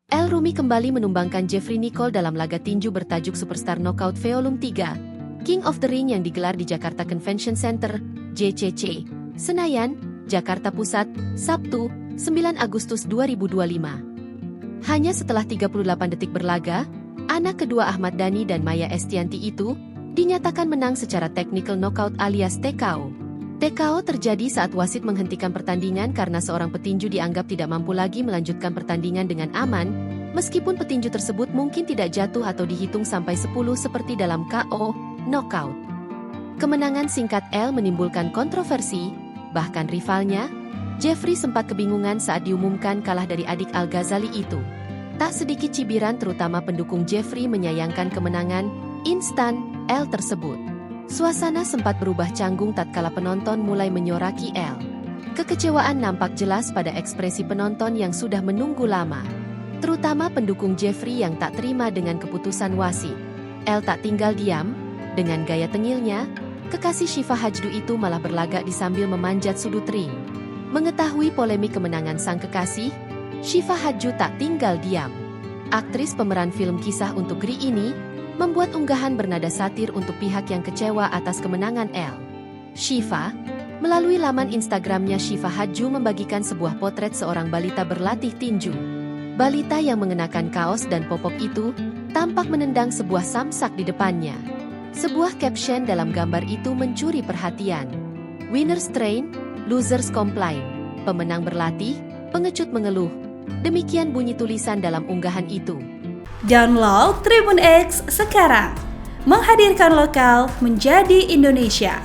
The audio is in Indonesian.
El Rumi kembali menumbangkan Jeffrey Nicole dalam laga tinju bertajuk Superstar Knockout Volume 3, King of the Ring yang digelar di Jakarta Convention Center, JCC, Senayan, Jakarta Pusat, Sabtu, 9 Agustus 2025. Hanya setelah 38 detik berlaga, anak kedua Ahmad Dhani dan Maya Estianty itu dinyatakan menang secara technical knockout alias TKO. TKO terjadi saat wasit menghentikan pertandingan karena seorang petinju dianggap tidak mampu lagi melanjutkan pertandingan dengan aman, meskipun petinju tersebut mungkin tidak jatuh atau dihitung sampai 10 seperti dalam KO, knockout. Kemenangan singkat El menimbulkan kontroversi, bahkan rivalnya, Jeffrey sempat kebingungan saat diumumkan kalah dari adik Al-Ghazali itu. Tak sedikit cibiran terutama pendukung Jeffrey menyayangkan kemenangan instan El tersebut. Suasana sempat berubah canggung tatkala penonton mulai menyoraki El. Kekecewaan nampak jelas pada ekspresi penonton yang sudah menunggu lama. Terutama pendukung Jeffrey yang tak terima dengan keputusan wasit. El tak tinggal diam, dengan gaya tengilnya, kekasih Shiva Hajdu itu malah berlagak sambil memanjat sudut ring. Mengetahui polemik kemenangan sang kekasih, Shiva Hajdu tak tinggal diam. Aktris pemeran film kisah untuk Gri ini membuat unggahan bernada satir untuk pihak yang kecewa atas kemenangan El. Shiva, melalui laman Instagramnya Shiva Hajdu membagikan sebuah potret seorang balita berlatih tinju. Balita yang mengenakan kaos dan popok itu tampak menendang sebuah samsak di depannya. Sebuah caption dalam gambar itu mencuri perhatian. Winners train, losers complain. Pemenang berlatih, pengecut mengeluh. Demikian bunyi tulisan dalam unggahan itu. Download Tribun X sekarang, menghadirkan lokal menjadi Indonesia.